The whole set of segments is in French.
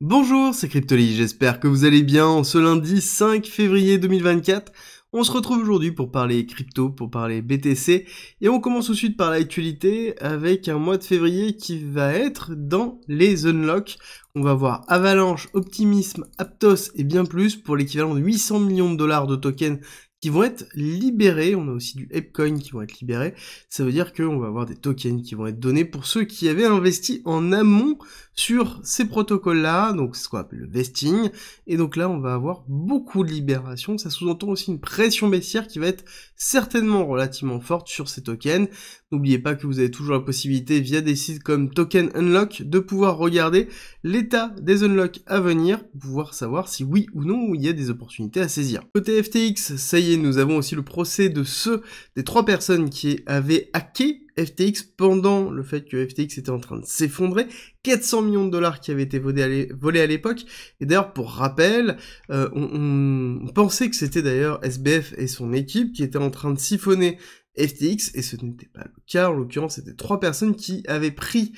Bonjour, c'est Cryptoly, j'espère que vous allez bien en ce lundi 5 février 2024. On se retrouve aujourd'hui pour parler crypto, pour parler BTC, et on commence tout de suite par l'actualité avec un mois de février qui va être dans les unlocks. On va voir Avalanche, Optimism, Aptos et bien plus pour l'équivalent de 800 millions de dollars de tokens qui vont être libérés. On a aussi du ApeCoin qui vont être libérés. Ça veut dire qu'on va avoir des tokens qui vont être donnés pour ceux qui avaient investi en amont sur ces protocoles-là, donc c'est ce qu'on appelle le vesting, et donc là on va avoir beaucoup de libération, ça sous-entend aussi une pression baissière qui va être certainement relativement forte sur ces tokens. N'oubliez pas que vous avez toujours la possibilité via des sites comme Token Unlock de pouvoir regarder l'état des unlocks à venir pour pouvoir savoir si oui ou non il y a des opportunités à saisir. Côté FTX, ça y est, nous avons aussi le procès de des 3 personnes qui avaient hacké FTX pendant le fait que FTX était en train de s'effondrer, 400 millions de dollars qui avaient été volés à l'époque, et d'ailleurs pour rappel, on pensait que c'était d'ailleurs SBF et son équipe qui étaient en train de siphonner FTX, et ce n'était pas le cas, en l'occurrence c'était 3 personnes qui avaient pris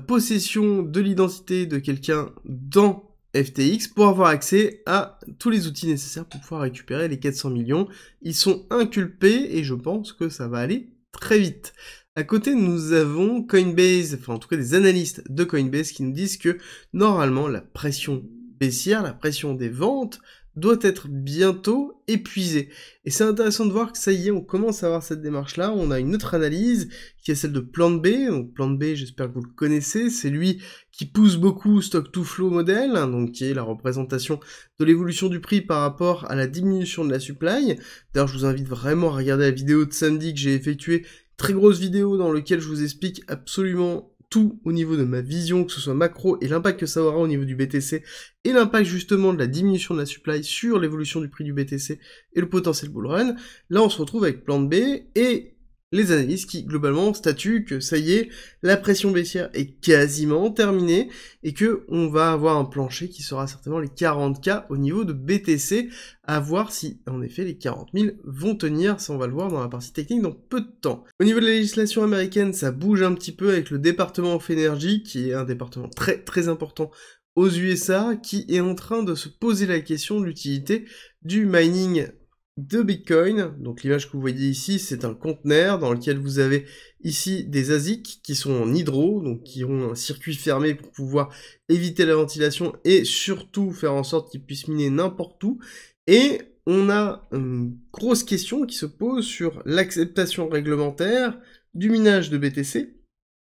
possession de l'identité de quelqu'un dans FTX pour avoir accès à tous les outils nécessaires pour pouvoir récupérer les 400 millions. Ils sont inculpés et je pense que ça va aller très vite. À côté, nous avons Coinbase, enfin en tout cas des analystes de Coinbase qui nous disent que normalement la pression baissière, la pression des ventes doit être bientôt épuisée. Et c'est intéressant de voir que ça y est, on commence à avoir cette démarche-là. On a une autre analyse qui est celle de Plan B. Donc Plan B, j'espère que vous le connaissez, c'est lui qui pousse beaucoup Stock to Flow model, donc qui est la représentation de l'évolution du prix par rapport à la diminution de la supply. D'ailleurs, je vous invite vraiment à regarder la vidéo de samedi que j'ai effectuée, très grosse vidéo dans laquelle je vous explique absolument tout au niveau de ma vision, que ce soit macro et l'impact que ça aura au niveau du BTC et l'impact justement de la diminution de la supply sur l'évolution du prix du BTC et le potentiel bull run. Là, on se retrouve avec Plan B et les analystes qui, globalement, statuent que ça y est, la pression baissière est quasiment terminée et que on va avoir un plancher qui sera certainement les 40K au niveau de BTC, à voir si, en effet, les 40 000 vont tenir, ça on va le voir dans la partie technique dans peu de temps. Au niveau de la législation américaine, ça bouge un petit peu avec le département of Energy, qui est un département très très important aux USA, qui est en train de se poser la question de l'utilité du mining de Bitcoin. Donc l'image que vous voyez ici, c'est un conteneur dans lequel vous avez ici des ASIC qui sont en hydro, donc qui ont un circuit fermé pour pouvoir éviter la ventilation et surtout faire en sorte qu'ils puissent miner n'importe où. Et on a une grosse question qui se pose sur l'acceptation réglementaire du minage de BTC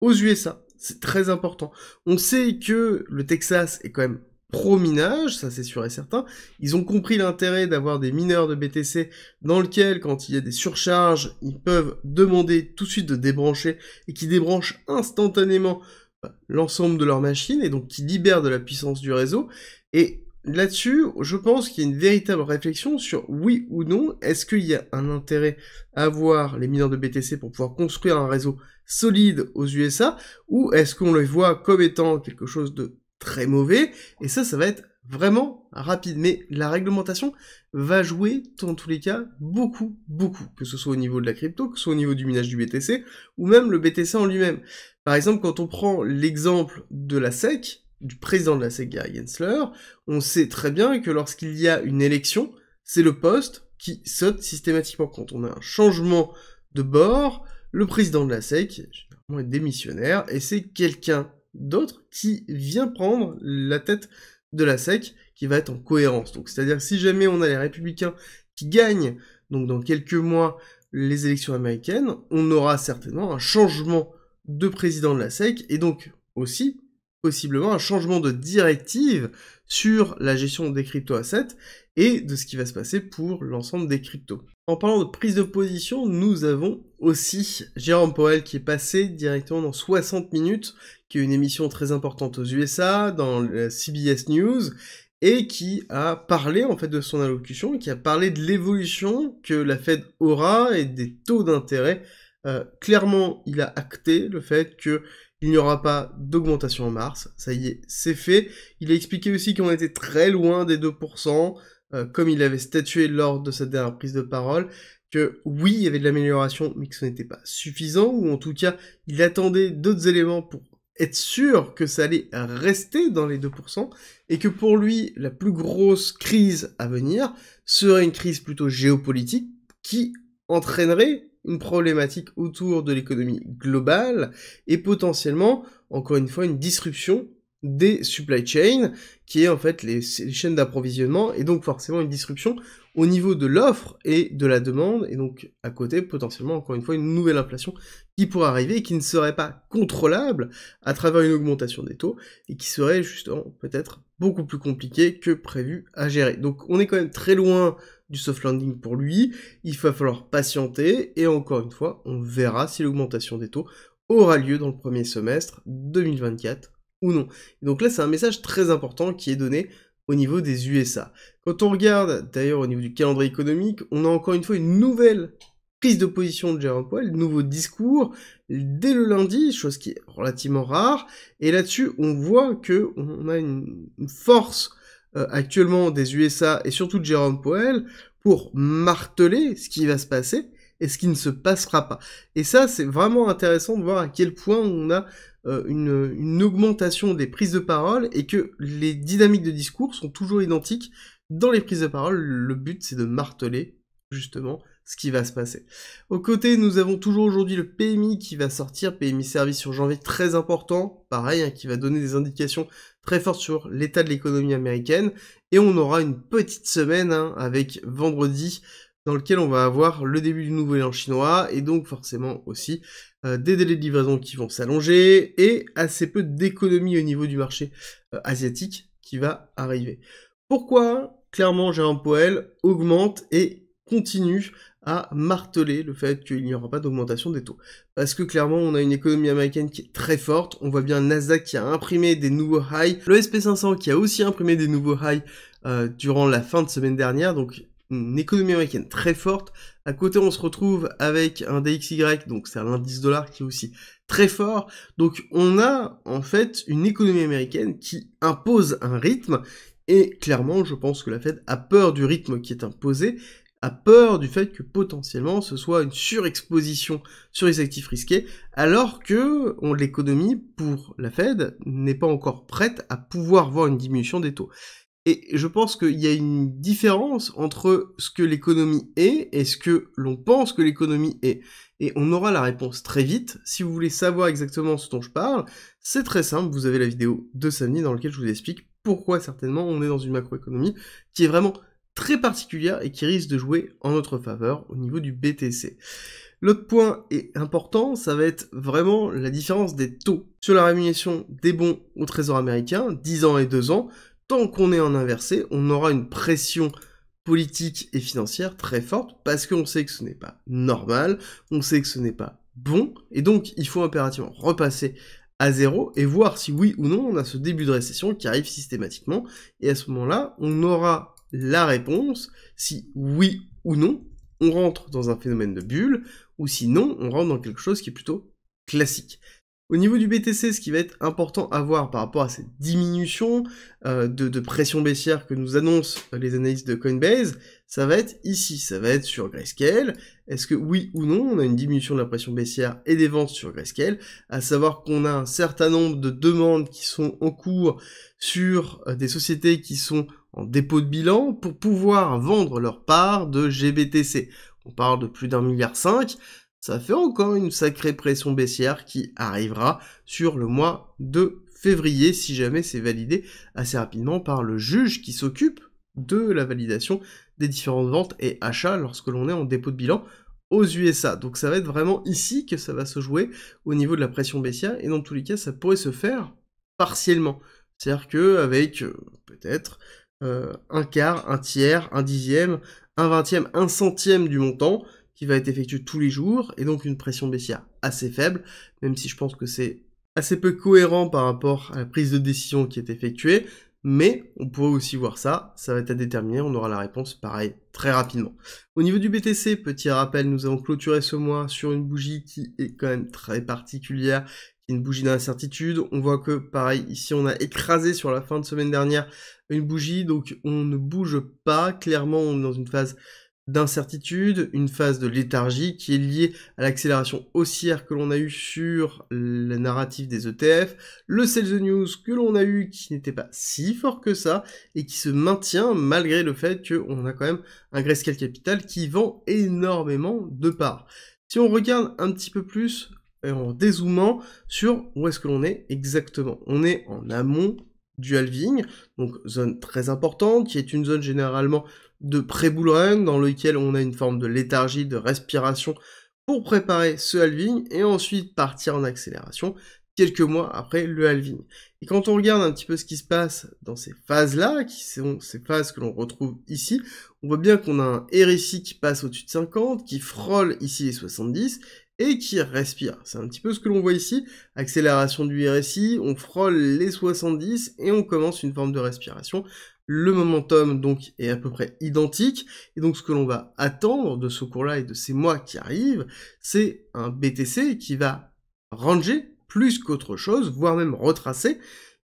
aux USA. C'est très important. On sait que le Texas est quand même pro-minage, ça c'est sûr et certain. Ils ont compris l'intérêt d'avoir des mineurs de BTC dans lequel, quand il y a des surcharges, ils peuvent demander tout de suite de débrancher et qui débranchent instantanément l'ensemble de leur machine et donc qui libèrent de la puissance du réseau. Et là-dessus, je pense qu'il y a une véritable réflexion sur oui ou non, est-ce qu'il y a un intérêt à avoir les mineurs de BTC pour pouvoir construire un réseau solide aux USA, ou est-ce qu'on les voit comme étant quelque chose de très mauvais, et ça va être vraiment rapide. Mais la réglementation va jouer, dans tous les cas, beaucoup, que ce soit au niveau de la crypto, que ce soit au niveau du minage du BTC, ou même le BTC en lui-même. Par exemple, quand on prend l'exemple de la SEC, du président de la SEC, Gary Gensler, on sait très bien que lorsqu'il y a une élection, c'est le poste qui saute systématiquement. Quand on a un changement de bord, le président de la SEC, généralement, est démissionnaire, et c'est quelqu'un d'autre qui vient prendre la tête de la SEC, qui va être en cohérence. Donc, c'est-à-dire que si jamais on a les républicains qui gagnent, donc dans quelques mois, les élections américaines, on aura certainement un changement de président de la SEC, et donc aussi, possiblement, un changement de directive sur la gestion des crypto-assets, et de ce qui va se passer pour l'ensemble des cryptos. En parlant de prise de position, nous avons aussi Jérôme Powell qui est passé directement dans 60 minutes, qui est une émission très importante aux USA, dans le CBS News, et qui a parlé en fait de son allocution, et qui a parlé de l'évolution que la Fed aura et des taux d'intérêt. Clairement, il a acté le fait que il n'y aura pas d'augmentation en mars, ça y est, c'est fait. Il a expliqué aussi qu'on était très loin des 2%, comme il avait statué lors de sa dernière prise de parole, que oui, il y avait de l'amélioration, mais que ce n'était pas suffisant, ou en tout cas, il attendait d'autres éléments pour être sûr que ça allait rester dans les 2%, et que pour lui, la plus grosse crise à venir serait une crise plutôt géopolitique qui entraînerait une problématique autour de l'économie globale et potentiellement, encore une fois, une disruption des supply chains, qui est en fait les chaînes d'approvisionnement, et donc forcément une disruption au niveau de l'offre et de la demande, et donc à côté, potentiellement, encore une fois, une nouvelle inflation qui pourrait arriver et qui ne serait pas contrôlable à travers une augmentation des taux, et qui serait justement peut-être beaucoup plus compliqué que prévu à gérer. Donc on est quand même très loin du soft landing pour lui, il va falloir patienter, et encore une fois, on verra si l'augmentation des taux aura lieu dans le premier semestre 2024 ou non. Et donc là, c'est un message très important qui est donné au niveau des USA. Quand on regarde, d'ailleurs, au niveau du calendrier économique, on a encore une fois une nouvelle prise de position de Jérôme Powell, nouveau discours, dès le lundi, chose qui est relativement rare, et là-dessus, on voit que on a une force actuellement des USA, et surtout de Jérôme Powell, pour marteler ce qui va se passer, et ce qui ne se passera pas. Et ça, c'est vraiment intéressant de voir à quel point on a une augmentation des prises de parole et que les dynamiques de discours sont toujours identiques dans les prises de parole. Le but, c'est de marteler, justement, ce qui va se passer. Aux côtés, nous avons toujours aujourd'hui le PMI qui va sortir, PMI service sur janvier, très important, pareil, hein, qui va donner des indications très fortes sur l'état de l'économie américaine, et on aura une petite semaine, hein, avec vendredi, dans lequel on va avoir le début du nouvel an chinois, et donc forcément aussi des délais de livraison qui vont s'allonger, et assez peu d'économie au niveau du marché asiatique qui va arriver. Pourquoi, clairement, Jérôme Powell augmente et continue à marteler le fait qu'il n'y aura pas d'augmentation des taux? Parce que clairement, on a une économie américaine qui est très forte, on voit bien le Nasdaq qui a imprimé des nouveaux highs, le SP500 qui a aussi imprimé des nouveaux highs durant la fin de semaine dernière, donc une économie américaine très forte. À côté, on se retrouve avec un DXY, donc c'est un indice dollar qui est aussi très fort. Donc on a en fait une économie américaine qui impose un rythme, et clairement, je pense que la Fed a peur du rythme qui est imposé, a peur du fait que potentiellement ce soit une surexposition sur les actifs risqués, alors que l'économie, pour la Fed, n'est pas encore prête à pouvoir voir une diminution des taux. Et je pense qu'il y a une différence entre ce que l'économie est et ce que l'on pense que l'économie est. Et on aura la réponse très vite. Si vous voulez savoir exactement ce dont je parle, c'est très simple, vous avez la vidéo de samedi dans laquelle je vous explique pourquoi certainement on est dans une macroéconomie qui est vraiment très particulière et qui risque de jouer en notre faveur au niveau du BTC. L'autre point est important, ça va être vraiment la différence des taux sur la rémunération des bons au trésor américain, 10 ans et 2 ans. Tant qu'on est en inversé, on aura une pression politique et financière très forte, parce qu'on sait que ce n'est pas normal, on sait que ce n'est pas bon, et donc il faut impérativement repasser à zéro et voir si oui ou non on a ce début de récession qui arrive systématiquement, et à ce moment-là, on aura la réponse si oui ou non on rentre dans un phénomène de bulle, ou sinon on rentre dans quelque chose qui est plutôt classique. Au niveau du BTC, ce qui va être important à voir par rapport à cette diminution de pression baissière que nous annoncent les analystes de Coinbase, ça va être ici, ça va être sur Grayscale. Est-ce que oui ou non, on a une diminution de la pression baissière et des ventes sur Grayscale, à savoir qu'on a un certain nombre de demandes qui sont en cours sur des sociétés qui sont en dépôt de bilan pour pouvoir vendre leur part de GBTC. On parle de plus d'1,5 milliard. Ça fait encore une sacrée pression baissière qui arrivera sur le mois de février, si jamais c'est validé assez rapidement par le juge qui s'occupe de la validation des différentes ventes et achats lorsque l'on est en dépôt de bilan aux USA. Donc ça va être vraiment ici que ça va se jouer au niveau de la pression baissière, et dans tous les cas, ça pourrait se faire partiellement. C'est-à-dire qu'avec peut-être un quart, un tiers, un dixième, un vingtième, un centième du montant, qui va être effectué tous les jours, et donc une pression baissière assez faible, même si je pense que c'est assez peu cohérent par rapport à la prise de décision qui est effectuée, mais on pourrait aussi voir ça, ça va être à déterminer, on aura la réponse pareil très rapidement. Au niveau du BTC, petit rappel, nous avons clôturé ce mois sur une bougie qui est quand même très particulière, qui est une bougie d'incertitude. On voit que pareil, ici on a écrasé sur la fin de semaine dernière une bougie, donc on ne bouge pas, clairement on est dans une phase d'incertitude, une phase de léthargie qui est liée à l'accélération haussière que l'on a eue sur le narratif des ETF, le sell the news que l'on a eu qui n'était pas si fort que ça, et qui se maintient malgré le fait qu'on a quand même un Grayscale Capital qui vend énormément de parts. Si on regarde un petit peu plus en dézoomant sur où est-ce que l'on est exactement, on est en amont du halving, donc zone très importante, qui est une zone généralement de pré-bull run, dans lequel on a une forme de léthargie, de respiration, pour préparer ce halving, et ensuite partir en accélération, quelques mois après le halving. Et quand on regarde un petit peu ce qui se passe dans ces phases-là, qui sont ces phases que l'on retrouve ici, on voit bien qu'on a un RSI qui passe au-dessus de 50, qui frôle ici les 70, et qui respire. C'est un petit peu ce que l'on voit ici, accélération du RSI, on frôle les 70, et on commence une forme de respiration. Le momentum, donc, est à peu près identique, et donc ce que l'on va attendre de ce cours-là et de ces mois qui arrivent, c'est un BTC qui va ranger plus qu'autre chose, voire même retracer,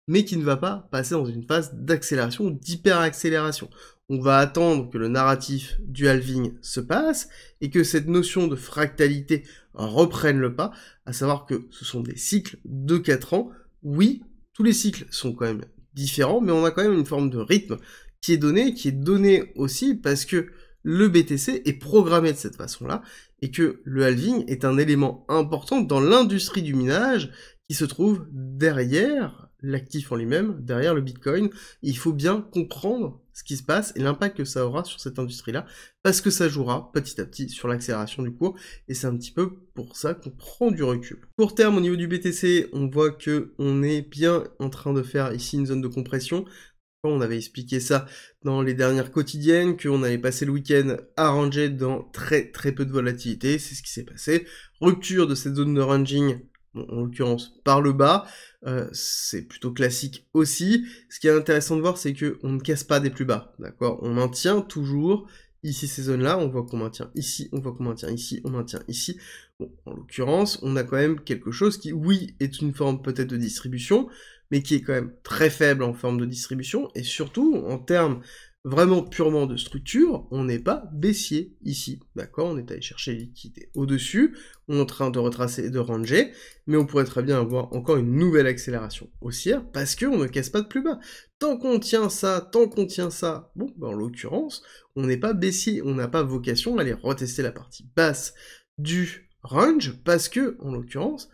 mais qui ne va pas passer dans une phase d'accélération ou d'hyper-accélération. On va attendre que le narratif du halving se passe, et que cette notion de fractalité reprenne le pas, à savoir que ce sont des cycles de 4 ans. Oui, tous les cycles sont quand même différents, mais on a quand même une forme de rythme qui est donné aussi parce que le BTC est programmé de cette façon-là, et que le halving est un élément important dans l'industrie du minage qui se trouve derrière l'actif en lui-même, derrière le Bitcoin. Il faut bien comprendre ce qui se passe et l'impact que ça aura sur cette industrie-là, parce que ça jouera petit à petit sur l'accélération du cours, et c'est un petit peu pour ça qu'on prend du recul. Court terme, au niveau du BTC, on voit que on est bien en train de faire ici une zone de compression. On avait expliqué ça dans les dernières quotidiennes, qu'on allait passer le week-end à ranger dans très peu de volatilité, c'est ce qui s'est passé. Rupture de cette zone de ranging, bon, en l'occurrence par le bas, c'est plutôt classique aussi. Ce qui est intéressant de voir, c'est qu'on ne casse pas des plus bas, d'accord? On maintient toujours ici ces zones-là, on voit qu'on maintient ici, on voit qu'on maintient ici, on maintient ici. Bon, en l'occurrence, on a quand même quelque chose qui, oui, est une forme peut-être de distribution, mais qui est quand même très faible en forme de distribution, et surtout, en termes vraiment purement de structure, on n'est pas baissier ici, d'accord? On est allé chercher les liquidités au-dessus, on est en train de retracer et de ranger, mais on pourrait très bien avoir encore une nouvelle accélération haussière, parce qu'on ne casse pas de plus bas. Tant qu'on tient ça, bon, ben en l'occurrence, on n'est pas baissier, on n'a pas vocation à aller retester la partie basse du range, parce que, en l'occurrence,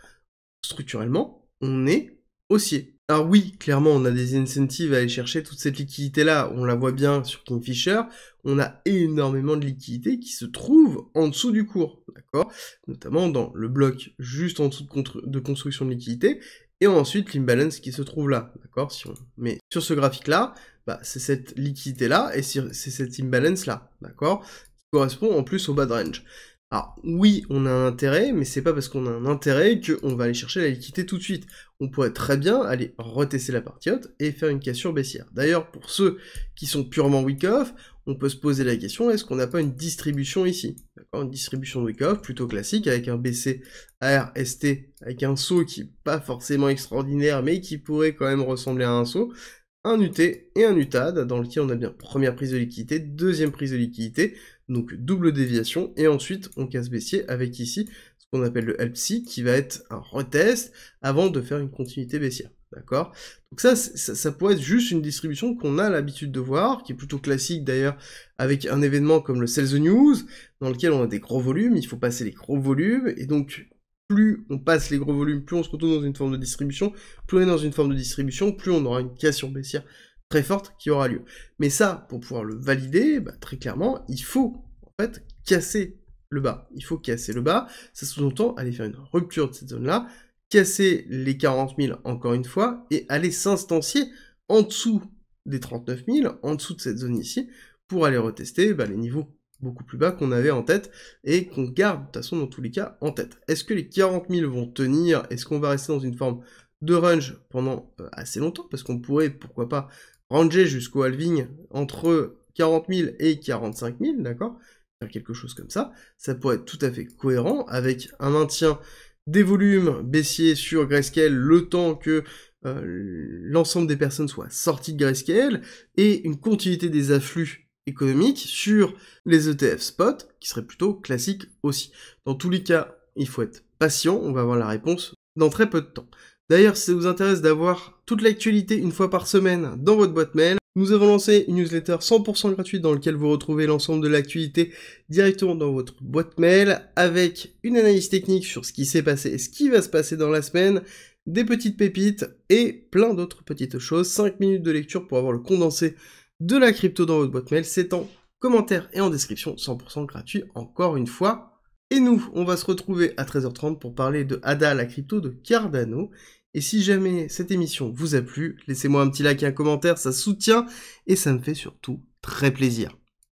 structurellement, on est haussier. Alors oui, clairement, on a des incentives à aller chercher toute cette liquidité-là, on la voit bien sur Kingfisher, on a énormément de liquidités qui se trouvent en dessous du cours, d'accord? Notamment dans le bloc juste en dessous de construction de liquidité, et ensuite l'imbalance qui se trouve là, d'accord? Si on met sur ce graphique-là, bah, c'est cette liquidité-là, et c'est cette imbalance-là, d'accord? Qui correspond en plus au bas de range. Alors oui, on a un intérêt, mais c'est pas parce qu'on a un intérêt qu'on va aller chercher la liquidité tout de suite. On pourrait très bien aller retester la partie haute et faire une cassure baissière. D'ailleurs, pour ceux qui sont purement week-off, on peut se poser la question, est-ce qu'on n'a pas une distribution ici? D'accord, une distribution de week-off plutôt classique, avec un BC ARST, avec un saut qui n'est pas forcément extraordinaire, mais qui pourrait quand même ressembler à un saut, un UT et un UTAD, dans lequel on a bien première prise de liquidité, deuxième prise de liquidité, donc double déviation, et ensuite on casse baissier avec ici ce qu'on appelle le LPC, qui va être un retest avant de faire une continuité baissière, d'accord? Donc ça pourrait être juste une distribution qu'on a l'habitude de voir, qui est plutôt classique d'ailleurs, avec un événement comme le Sell the News, dans lequel on a des gros volumes, il faut passer les gros volumes, et donc plus on passe les gros volumes, plus on se retrouve dans une forme de distribution, plus on est dans une forme de distribution, plus on aura une cassure baissière très forte qui aura lieu. Mais ça, pour pouvoir le valider, bah, très clairement, il faut en fait casser le bas. Il faut casser le bas, ça sous-entend aller faire une rupture de cette zone-là, casser les 40 000 encore une fois, et aller s'instancier en dessous des 39 000, en dessous de cette zone ici, pour aller retester bah, les niveaux beaucoup plus bas qu'on avait en tête, et qu'on garde de toute façon dans tous les cas en tête. Est-ce que les 40 000 vont tenir? Est-ce qu'on va rester dans une forme de range pendant assez longtemps? Parce qu'on pourrait, pourquoi pas, ranger jusqu'au halving entre 40 000 et 45 000, d'accord? Faire quelque chose comme ça, ça pourrait être tout à fait cohérent avec un maintien des volumes baissiers sur Grayscale le temps que l'ensemble des personnes soient sorties de Grayscale, et une continuité des afflux économique sur les ETF spot, qui serait plutôt classique aussi. Dans tous les cas, il faut être patient, on va avoir la réponse dans très peu de temps. D'ailleurs, si ça vous intéresse d'avoir toute l'actualité une fois par semaine dans votre boîte mail, nous avons lancé une newsletter 100% gratuite dans laquelle vous retrouvez l'ensemble de l'actualité directement dans votre boîte mail, avec une analyse technique sur ce qui s'est passé et ce qui va se passer dans la semaine, des petites pépites et plein d'autres petites choses. 5 minutes de lecture pour avoir le condensé de la crypto dans votre boîte mail. C'est en commentaire et en description, 100% gratuit encore une fois. Et nous, on va se retrouver à 13h30 pour parler de ADA, la crypto de Cardano. Et si jamais cette émission vous a plu, laissez-moi un petit like et un commentaire, ça soutient et ça me fait surtout très plaisir.